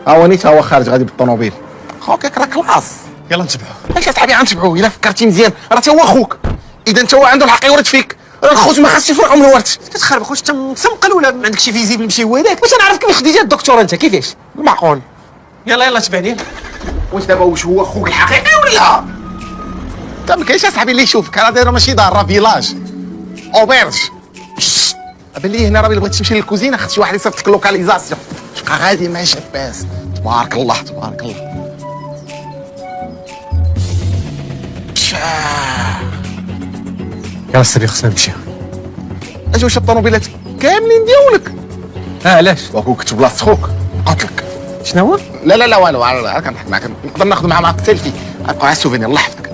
ها هو نيت، ها هو خارج غادي بالطوموبيل. خوك راه كلاص. يلا نتبعوه. اش اصاحبي غنتبعوه؟ الا فكرتي مزيان راه تا هو خوك، اذا انت هو عنده الحق يورد فيك. الخوت ما خاصش يفرقوا من الورث. كتخرب خوش، انت مسمقل ولا ما عندك شي فيزيبل ماشي هو هذاك؟ واش انا عرفت كيف خديتي الدكتور انت كيفاش؟ معقول. يلا تبعني. واش دابا واش هو خوك الحقيقي ولا؟ انت ما كاينش اصاحبي اللي يشوفك، راه دايره ماشي دار، راه فيلاج اوبرج. بان لي هنا راه الا بغيتي تمشي للكوزينه خص شي واحد يصيفط لك اللوكاليزاسيون. تبقى غادي ماشي باس. تبارك الله تبارك الله. يلا الصبي خصنا نمشيو. اش واش الطوموبيلات كاملين ديالك؟ علاش؟ واكون كنت بلاصه خوك قلت لك. شنو هو؟ لا والو، كنضحك معاك. نقدر ناخذ معاك سيلفي، غنبقى على السوفينير. الله يحفظك.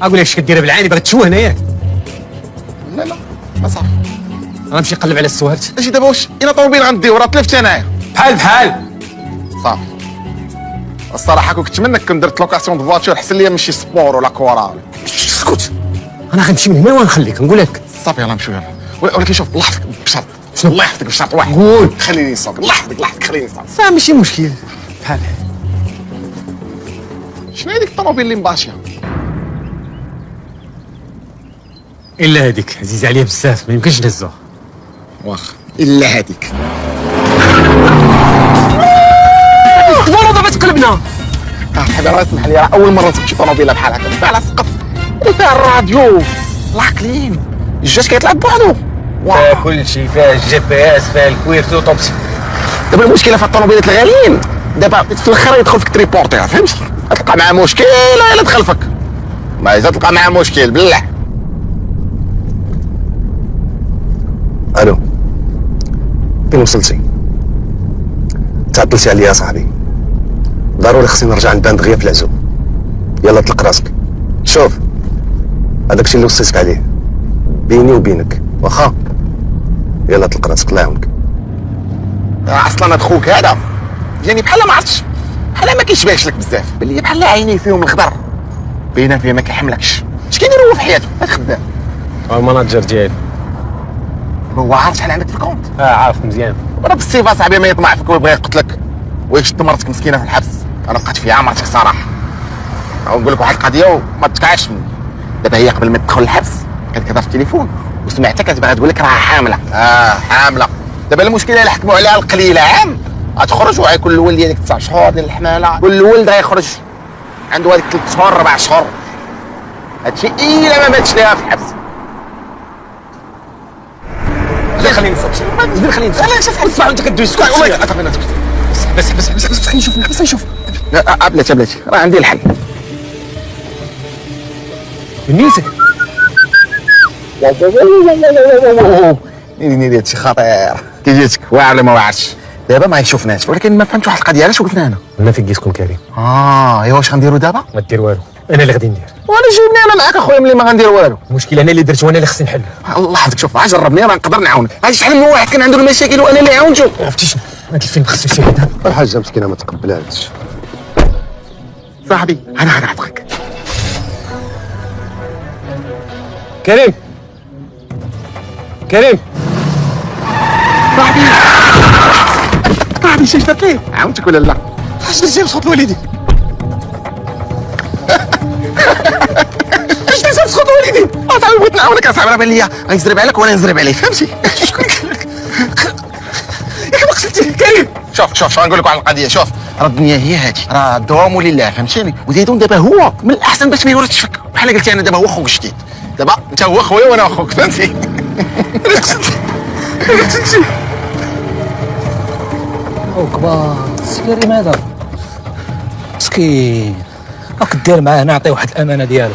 اقول لك اش كديرها بالعاني، باغي تشوه هنايا؟ لا ما صافي. غنمشي نقلب على السوارت. اجي دابا واش الا طوموبيل غنديو راه تلفت انايا. بحال صافي. الصراحه كنت منك كون درت لوكاسيون دو فواتور حسن ليا ماشي سبور ولا كورا. اسكت، انا غنمشي من هنا ونخليك نقول لك. صافي يلا نمشيو يلا. ولكن شوف الله يحفظك بشرط. شنو؟ الله يحفظك بشرط واحد. قول. خليني نصوت. الله يحفظك خليني نصوت. صافي ماشي مشكل. بحال شنو هذيك الطوموبيل اللي مباشيه؟ الا هذيك عزيزه عليا بزاف، ما يمكنش نهزوها. واخا الا هذيك. دابا دابا تقلبنا. حبيبي الله يسمح لي، راه اول مره تمشي طوموبيله بحال هكا على السقف وفيها الراديو العقلين الجاج كيطلع بوحدو. فيها كل شيء، فيها الجي بي اس، فيها الكويرت اوتوبسي. دابا المشكله في الطوموبيلات الغاليين دابا في الاخر يدخل فيك تريبورتيها، فهمتي؟ تلقى معاه مشكل الا دخل فيك، ما اذا تلقى معاه مشكل بالله. الو، فين وصلتي؟ تعطلتي عليا صاحبي، ضروري خصني نرجع نبان دغيا في العزو. يلا طلق راسك. شوف هذاك الشيء اللي وصيتك عليه بيني وبينك، واخا؟ يلا طلق راسك الله يعاونك. اصلا هاد خوك هذا يعني بحال ما عرفتش، بحال ما كيشبهش لك بزاف، بلي بحال عينيه فيهم الخضر، باينه فيه ما كيحملكش. اش كيدير هو في حياته هاد خدام؟ هو المناجر ديالي. هو عارف شحال عندك في الكونت؟ عارف مزيان. راه بالصفه صاحبي ما يطمع فيك ويبغي يقتلك ويشد مرتك مسكينه في الحبس. انا بقيت فيها مرتك صراحه. نقول لك واحد القضيه وما تكعش مني. دابا هي قبل ما تدخل الحبس كانت كتهضر في التليفون وسمعتها كتبغي تقول لك راه حامله. حامله. دابا المشكله الا حكموا عليها القليله عام غتخرج وغيكون الاول ديالك 9 شهور ديال الحماله، والولد غيخرج عنده هذيك 3 شهور 4 شهور. هادشي الا ما ماتش ليها في الحبس. خليني نصب. خليني نصب. علاش اسمع انت كدوي سكوت والله صافي انا سكت. بس خليني نشوف بس نشوف. بلاتي راه عندي الحل. نيتك نيدي هادشي خطير. كي جيتك واعر ولا ما واعرش؟ دابا ما يشوفناش، ولكن ما فهمتش واحد القضيه. علاش وقفنا هنا؟ قلنا فين كيسكن كريم. ايوا واش غنديروا دابا؟ ما دير والو، انا اللي غادي ندير. وانا جيبني انا معاك اخويا ملي ما غندير والو. المشكل انا اللي درت وانا اللي خصني نحل. الله يحفظك. شوف جربني راه نقدر نعاونك. هاد شحال من واحد كان عنده المشاكل وانا اللي عاونته. عرفتي شنو؟ هاد الفيلم خصو يسير هذا. الحاجه مسكينه ما تقبلهاش. صاحبي انا غنعطيك. كريم صاحبي شي درت ليه؟ عاونتك ولا لا؟ اش درتي بصوت الوالدي؟ اش درتي بصوت الوالدي؟ صاحبي بغيت نعاونك اصاحبي، راه بان ليا غيزرب عليك وانا نزرب عليه، فهمتي؟ شكون قال لك؟ ياك ما قصدتيه كريم. شوف غنقول لك واحد القضيه. شوف راه الدنيا هي هادي، راه الدوام لله، فهمتيني؟ وزيدون دابا هو من الاحسن باش ما يورثش فيك، بحال قلتي انا دابا هو خوك جديد. دابا انت هو خويا وانا اخوك، فهمتي؟ قصدتي او كبار كريم هذا مسكين. راك دير معاه نعطي واحد الامانه ديالو.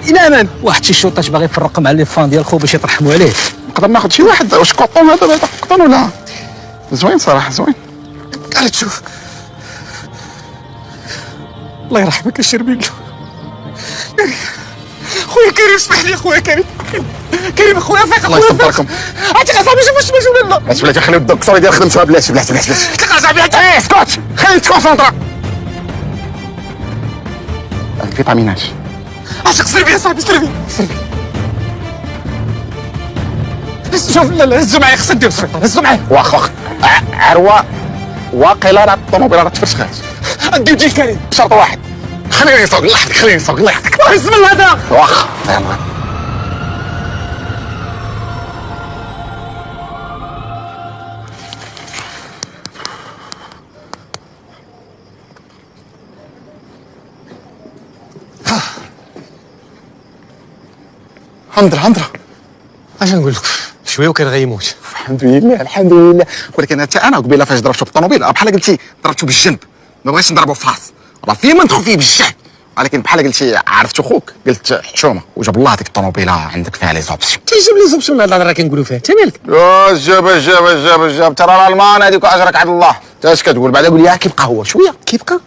الامان واحد شي شوطاش باغي يفرق مع لي فان ديال خو باش يترحموا عليه. نقدر ناخذ شي واحد. واش كوطون هذا بعدا كوطون ولا زوين؟ صراحه زوين. قال تشوف الله يرحمك الشربيل. خويا كريم اسمح لي خويا كريم خويا فيق. الله يصبركم. عرفتي اصاحبي شوف واش ولا لا. بس بلاتي خليو الدكتور يدير خدمته. بلاش تلقى صاحبي اسكت خليني تكونسونطرا. الفيتامينات عاشق سير بيا صاحبي سير بيا. شوف لا هزوا معايا خصك دير سريطه. هزوا معايا واخا عروه واقيلا راه الطوموبيله راه تفرشخات. نديو كريم بشرط واحد، خليني نسوق الله يحفظك، خليني نسوق الله يحفظك. بسم الله هذا واخا يلا. هندرة اش نقول لك شويه وكان غيموت. الحمد لله الحمد لله. ولكن حتى انا قبيله فاش ضربته بالطوموبيل بحال قلتي ضربته بالجنب، ما بغيتش نضربه في الراس، راه في ما ندخل فيه بالجهد، ولكن بحال قلتي عرفت خوك قلت حشومه وجاب الله هذيك الطوموبيله عندك فيها لي زوبسيون. تيجيب لي زوبسيون هذا راه كنقولوا فيها انت مالك. جاب ترى الالمان هذيك واجرك عند الله. انت اش كتقول بعدا؟ قول لي كيبقى هو شويه كيبقى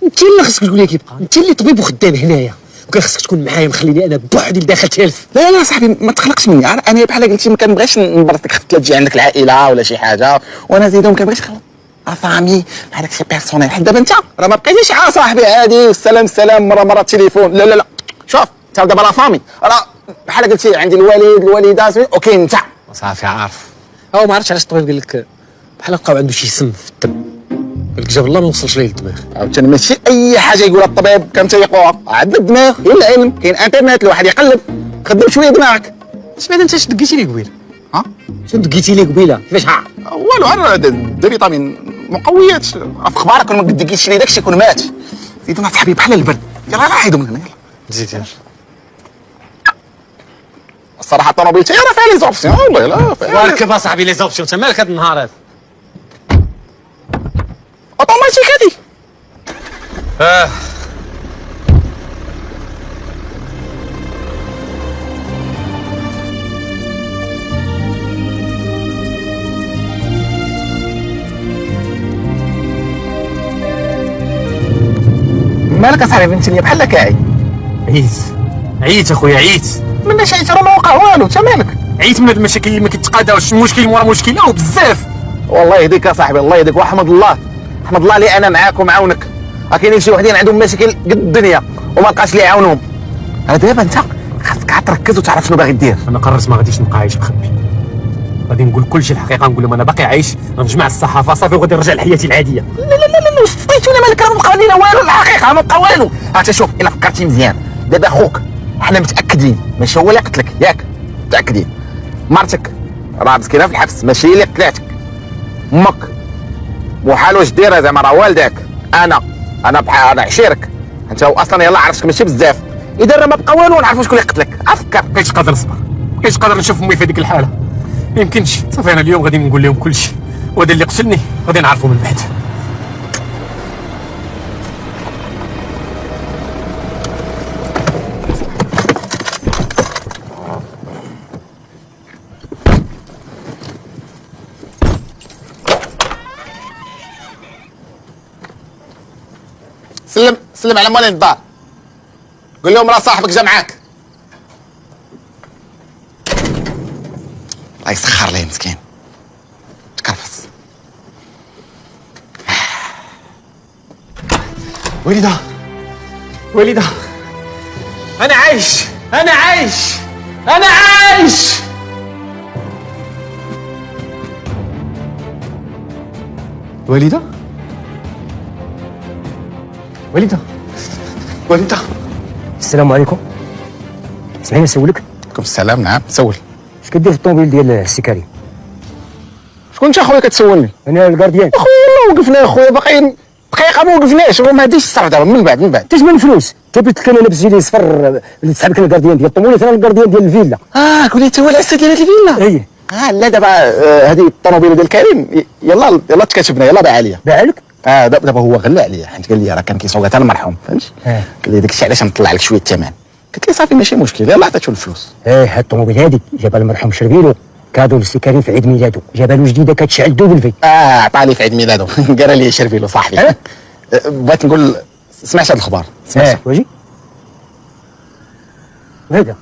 انت اللي خصك تقول لي كيبقى، انت اللي طبيب وخدام هنايا وكان خصك تكون معايا مخليني انا بوحدي اللي داخل تالف. لا صاحبي ما تخلقش مني، انا بحال قلتي ما كنبغيش نبرزك، خفت لا تجي عندك العائله ولا شي حاجه وانا زيدو ما كنبغيش نخلق افامي بحال داك شي بيرسونيل. حيت دابا انت راه ما بقيتيش صاحبي عادي السلام مره التليفون. لا شوف انت دابا لا فامي راه بحال قلتي عندي الوالد الوالده وكاين انت صافي عارف. هو ما عرفتش علاش الطبيب قال لك بحال لقاو عنده شي سم في الدم، قال لك جاب الله ما وصلش ليه الدماغ. عاوتاني ماشي اي حاجه يقولها الطبيب كنتيقوها، عندنا الدماغ كاين العلم كاين انترنت الواحد يقلب، خدم شويه دماغك. اش بعدا انت اش دقيتي لي قبيله؟ ها شنو دقيتي لي قبيله كيفاش؟ والو انا دي فيتامين مقويات في اخبارك ما قدكيش لي داكشي يكون مات. زيدنا صاحبي بحال البرد. يلا راحيدو من هنا يلا. زيد يلا. الصراحه الطوموبيل تاعي راه فيها لي زوبسيون والله لا فيها وركب اصاحبي لي زوبسيون انت مالك هذا النهار هذا؟ اوتوماتيك هادي. مالك اصاحبي انت اللي بحال كاعي؟ عييت اخويا عييت. من شي راه ما وقع والو، انت مالك؟ عييت من هاد المشاكل اللي ما كيتقاداوش، مشكل مورا مشكل او بزاف. والله يهديك اصاحبي الله يهديك، واحمد الله احمد الله لي انا معاك ومعاونك. كاينين شي وحدين عندهم مشاكل قد الدنيا وما لقاش اللي يعاونهم. انا دابا انت خاصك عاد تركز وتعرف شنو باغي دير. انا قررت ما غاديش نبقى عايش مخبي، غادي نقول كلشي الحقيقه، نقول لهم انا باقي عايش، غنجمع الصحافه صافي وغادي نرجع لحياتي العاديه. لا وصفيتونا مالك، راه ما بقى لينا والو الحقيقه ما بقى والو. هاتا شوف الا فكرتي مزيان دابا خوك حنا متاكدين ماشي هو اللي قتلك ياك، متاكدين. مرتك راه مسكينه في الحبس ماشي هي اللي قتلاتك. امك محال واش ديرها زعما راه والداك. انا بحال انا عشيرك انت اصلا يلاه عرفتك ماشي بزاف. اذا راه ما بقى والو نعرفوا شكون اللي قتلك. افكر مابقيتش قادر نصبر، مابقيتش قادر نشوف امي في هذيك الحاله، ما يمكنش. صافي انا اليوم غادي نقول لهم كلشي، وهذا اللي قتلني غادي نعرفوا من بعد. سلم على موالين الدار، قول لهم راه صاحبك جا معاك. الله يسخر ليه مسكين تكرفس. وليده انا عايش انا عايش انا عايش. وليده السلام عليكم. اسمعني نسولك، عليكم السلام. نعم سول. اش كدير في الطوموبيل ديال السي كريم؟ شكون انت اخويا كتسولني؟ انا الكارديان. اخويا وقفنا اخويا باقيين دقيقه ما وقفناش وما هاديش الصرف دابا من بعد تجمع الفلوس جبت لك انا لابس جيلي صفر اللي تسحب لك الكارديان ديال الطوموبيل، انا الكارديان ديال الفيلا. قولي انت هو العسل ديال الفيلا. ايه لا دابا هذه الطوموبيل ديال كريم يلا تكاتبنا يلا باع عليا. باع لك؟ دابا هو غلى عليا حيت قال لي راه كان كيسوق حتى المرحوم فهمتي. قال لي داك الشيء علاش نطلع لك شويه الثمن. قلت لي صافي ماشي مشكل يلا عطيتو الفلوس. هاد الطوموبيل هادي جابها المرحوم شربيلو كادو للسي كريم في عيد ميلادو، جابها له جديده كتشعل دوبل في. عطاني في عيد ميلادو قال لي شربيلو صاحبي. بغيت نقول سمعت هاد الخبر. واجي وهذا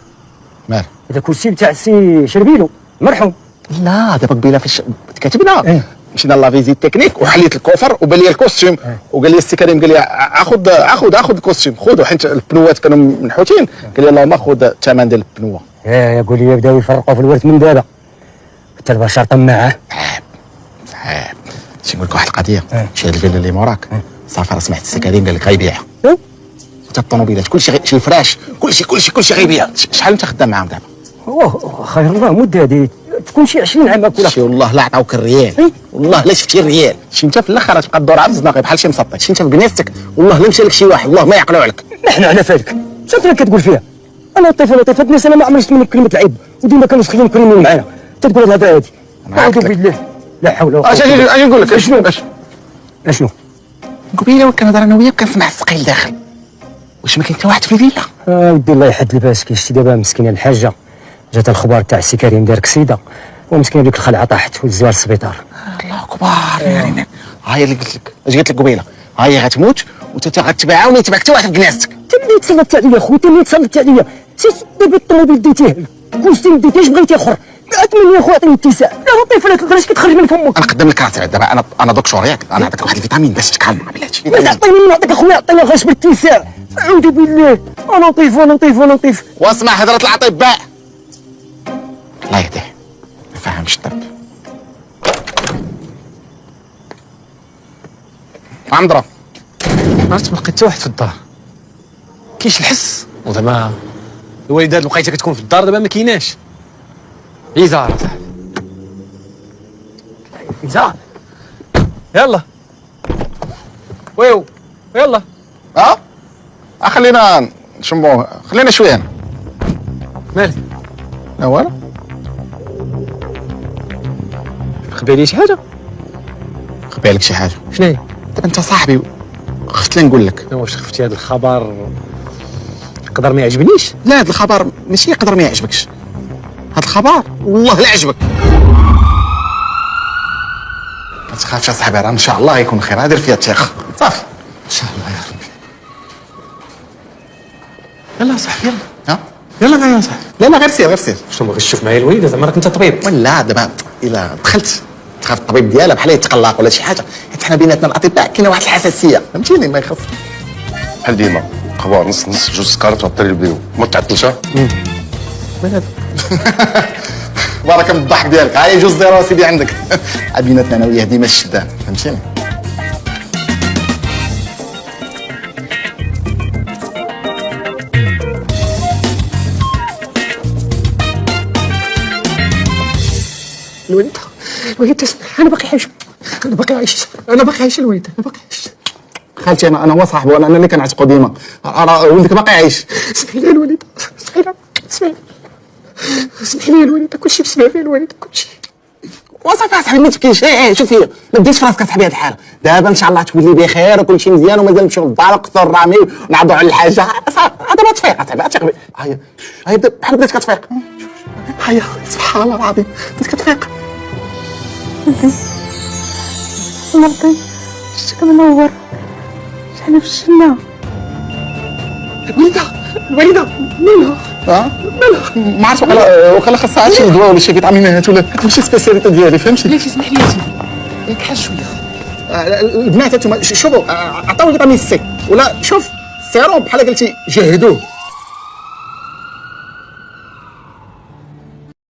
مال هذا كرسي تاع السي شربيلو مرحوم. لا دابا قبيله فاش كاتبنا مشينا لا فيزيت تكنيك وحليت الكوفر وبان لي الكوستيم وقال لي السي كريم قال لي اخذ الكوستيم خذوا حيت البنوات كانوا منحوتين. قال لي اللهم خذ الثمن ديال البنوه. يقول لي بداو يفرقوا في الورث من دابا حتى البشر طماعه. صعيب شي نقول لك واحد القضيه، شي هاد الفيلا اللي موراك صافي راه سمعت السكرين قال لك غيبيعها، حتى الطوموبيلات كلشي شي الفراش كلشي غيبيع. شحال انت خدام معاهم دابا؟ اوه خير الله مده هادي تكون شي 20 عام هكا. شي والله لا عطاوك الريال، والله لا شفتي الريال. شي انت في الاخر تبقى الدور عبد الزناقي بحال شي مسطي. شي انت في كنيستك والله لا مشى لك شي واحد والله ما يعقلوا عليك. نحن على فالك شنو انت كتقول فيها؟ انا لطيف الناس انا ما عمري شفت منك كلمه العيب، وديما كانوا سخيين مكرمين معانا تقول هاد الهضره هادي. اعوذ بالله لا حول ولا قوه. اجي نقول لك شنو قبيله كنهضر انا وياك كنسمع الثقيل داخل. واش ما كاين حتى واحد في الفيلا؟ ودي الله يحد الباس. كيشتي دابا مسكينه الحاجه جات الخبر تاع السي كريم دار كسيده ومسكينه ديك الخلعه طاحت وزوار للسبيطار. الله اكبر يا رينا. هاي اللي قلت لك، اش قلت لك قبيله؟ هاي غتموت وانت غتباعها وما يتبعك حتى واحد في كناستك. انت اللي تصلت عليا خويا، انت اللي تصلت عليا. سير دابا الطوموبيل ديتيه كلشي ما ديتيهش بغيتي اخر. اتمنى يا خويا عطيني اتساع. لا لطيف لا تقدرش كتخرج من فمك. انا قدام لك راسي دابا، انا دكتور ياك، انا نعطيك واحد الفيتامين باش تكالم. بلاتي ما تعطيني نعطيك اخويا، عطيني غير بالاتساع. اعوذ بالله. لطيف واسمع هضره الاطباء الله يهديه ما فاهمش الطب. عمدرا عرفت ما لقيت حتى واحد في الدار، كاينش الحس. وزعما الوالده لقيتها كتكون في الدار دابا ما كايناش. عيزار صاحبي عيزار. يلا ويو يلا. خلينا نشموه، خلينا شويه هنا. مالي لا والو. خبي لي شي حاجه. خبي لك شي حاجه. شنو هي؟ دابا انت صاحبي خفت لي نقول لك. واش خفتي هذا الخبر يقدر ما يعجبنيش؟ لا هذا الخبر ماشي يقدر ما يعجبكش، هذا الخبر والله لا عجبك. ما تخافش يا صاحبي، راه ان شاء الله يكون خير. دير فيها الثقه صافي ان شاء الله يا ربي. يلا صاحبي يلا. يلا معايا يا صاحبي. لا غير سير. شنو ما غيش تشوف معايا الوالده؟ زعما راك انت طبيب. ولا دابا الا دخلت تخاف الطبيب ديالها بحال يتقلق ولا شي حاجه، حيت حنا بيناتنا الاطباء كاينه واحد الحساسيه فهمتيني. ما يخص بحال ديما اخبار نص جوج سكارت وعطي لي البديو ما تعطلش. من هذا؟ بارك من الضحك ديالك. هاي جوج زيرو سيدي عندك. بيناتنا انا وياه ديما الشده فهمتيني. الوالده اسمع، انا باقي عايش الوالده، انا باقي عايش. خالتي انا هو صاحبي، وانا اللي كنعتقو ديما. راه ولدك باقي عايش. اسمحي لي الوالده، اسمحي لي الوالده، كلشي بسبب فيا الوالده كلشي. وصافي اصاحبي ما تبكيش. شوف هي ما ديش في راسك اصاحبي هاد الحاله. دابا ان شاء الله تولي بخير وكلشي مزيان ومازال نمشيو للدار نقصوا الرامي ونعرضوا على الحاجه. دابا تفيق اصاحبي تفيق. هاي بحال بدات كتفيق. هيا سبحان الله العظيم بدات كتفيق. مرضي شتك منور حنا في الجنة. الوالده مالها؟ ما عرفتش وقيلا خاصها شي دواء ولا شي فيتامينات ولا ماشي سبيسياليتي ديالي فهمتي. ليش اسمح لي ياك حاج شويه. البنات انتما شوفوا عطاو فيتامين سي ولا شوف السيروم بحال قلتي جهدوه